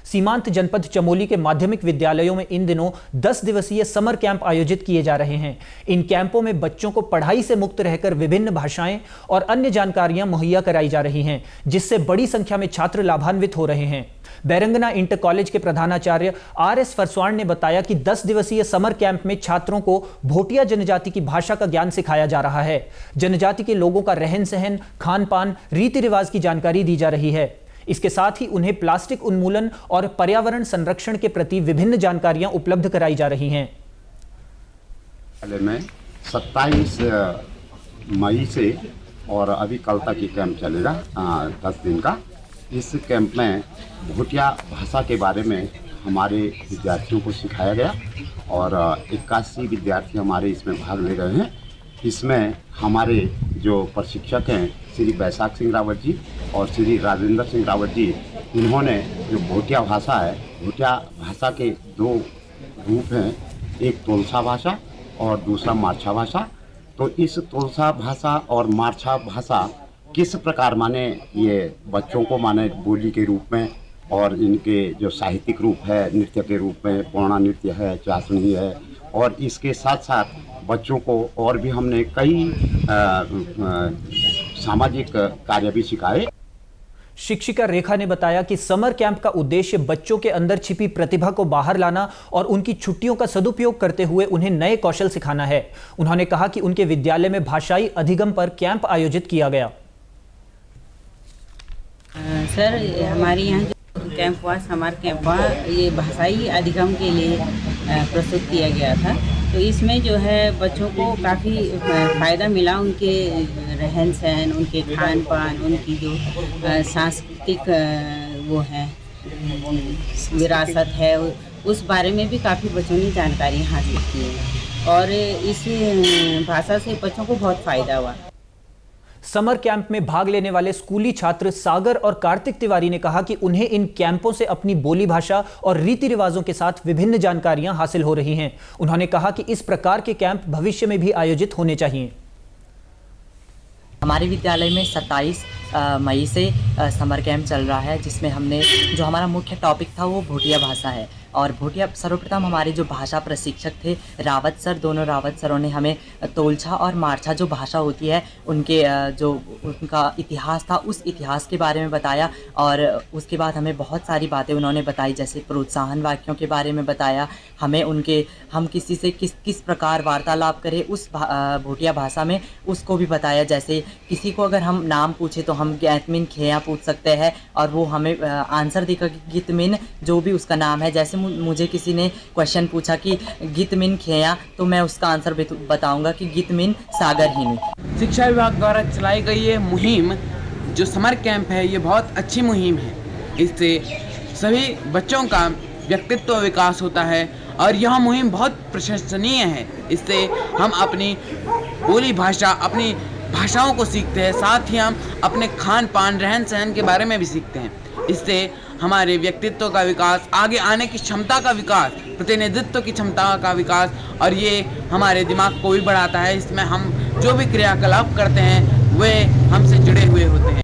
सीमांत जनपद चमोली के माध्यमिक विद्यालयों में इन दिनों 10 दिवसीय समर कैंप आयोजित किए जा रहे हैं। इन कैंपों में बच्चों को पढ़ाई से मुक्त रहकर विभिन्न भाषाएं और अन्य जानकारियां मुहैया कराई जा रही हैं, जिससे बड़ी संख्या में छात्र लाभान्वित हो रहे हैं। बैरंगना इंटर कॉलेज के प्रधानाचार्य आर.एस. फरसवाण ने बताया कि 10 दिवसीय समर कैंप में छात्रों को भोटिया जनजाति की भाषा का ज्ञान सिखाया जा रहा है। जनजाति के लोगों का रहन सहन, खान पान, रीति रिवाज की जानकारी दी जा रही है। इसके साथ ही उन्हें प्लास्टिक उन्मूलन और पर्यावरण संरक्षण के प्रति विभिन्न जानकारियां उपलब्ध कराई जा रही हैं। में 27 मई से और अभी कल तक ये कैंप चलेगा 10 दिन का। इस कैंप में भोटिया भाषा के बारे में हमारे विद्यार्थियों को सिखाया गया और 81 विद्यार्थी हमारे इसमें भाग ले रहे हैं। इसमें हमारे जो प्रशिक्षक हैं श्री बैसाख सिंह रावत जी और श्री राजेंद्र सिंह रावत जी, इन्होंने जो भोटिया भाषा है, भोटिया भाषा के 2 रूप हैं, एक तोलसा भाषा और दूसरा मारछा भाषा। तो इस तोलसा भाषा और मारछा भाषा किस प्रकार माने ये बच्चों को माने बोली के रूप में और इनके जो साहित्यिक रूप है, नृत्य के रूप में पौड़ा नृत्य है, चासनी है, और इसके साथ साथ बच्चों को और भी हमने कई सामाजिक कार्य भी सिखाए। शिक्षिका रेखा ने बताया कि समर कैंप का उद्देश्य बच्चों के अंदर छिपी प्रतिभा को बाहर लाना और उनकी छुट्टियों का सदुपयोग करते हुए उन्हें नए कौशल सिखाना है। उन्होंने कहा कि उनके विद्यालय में भाषाई अधिगम पर कैंप आयोजित किया गया। सर, हमारे यहाँ जो कैंप हुआ, समर कैंप हुआ, ये भाषाई अधिगम के लिए प्रस्तुत किया गया था। तो इसमें जो है बच्चों को काफ़ी फ़ायदा मिला। उनके रहन सहन, उनके खान पान, उनकी जो सांस्कृतिक वो है विरासत है, उस बारे में भी काफ़ी बच्चों ने जानकारी हासिल की है और इस भाषा से बच्चों को बहुत फ़ायदा हुआ। समर कैंप में भाग लेने वाले स्कूली छात्र सागर और कार्तिक तिवारी ने कहा कि उन्हें इन कैंपों से अपनी बोली भाषा और रीति रिवाजों के साथ विभिन्न जानकारियां हासिल हो रही हैं। उन्होंने कहा कि इस प्रकार के कैंप भविष्य में भी आयोजित होने चाहिए। हमारे विद्यालय में 27 मई से समर कैंप चल रहा है, जिसमें हमने जो हमारा मुख्य टॉपिक था वो भोटिया भाषा है। और भोटिया सर्वप्रथम हमारे जो भाषा प्रशिक्षक थे रावत सर, दोनों रावत सरों ने हमें तोलछा और मारछा जो भाषा होती है उनके जो उनका इतिहास था उस इतिहास के बारे में बताया। और उसके बाद हमें बहुत सारी बातें उन्होंने बताई, जैसे प्रोत्साहन वाक्यों के बारे में बताया हमें, हम किसी से किस प्रकार वार्तालाप करें उस भोटिया भाषा में, उसको भी बताया। जैसे किसी को अगर हम नाम पूछे तो हम गीतमिन खेया पूछ सकते हैं और वो हमें आंसर देगा गीतमिन जो भी उसका नाम है। जैसे मुझे किसी ने क्वेश्चन पूछा कि गीतमिन खेया, तो मैं उसका आंसर बताऊंगा कि गीतमिन सागरहिनी। शिक्षा विभाग द्वारा चलाई गई ये मुहिम जो समर कैंप है, ये बहुत अच्छी मुहिम है। इससे सभी बच्चों का व्यक्तित्व विकास होता है और यह मुहिम बहुत प्रशंसनीय है। इससे हम अपनी बोली भाषा, अपनी भाषाओं को सीखते हैं, साथ ही हम अपने खान पान, रहन सहन के बारे में भी सीखते हैं। इससे हमारे व्यक्तित्व का विकास, आगे आने की क्षमता का विकास, प्रतिनिधित्व की क्षमता का विकास, और ये हमारे दिमाग को भी बढ़ाता है। इसमें हम जो भी क्रियाकलाप करते हैं वे हमसे जुड़े हुए होते हैं।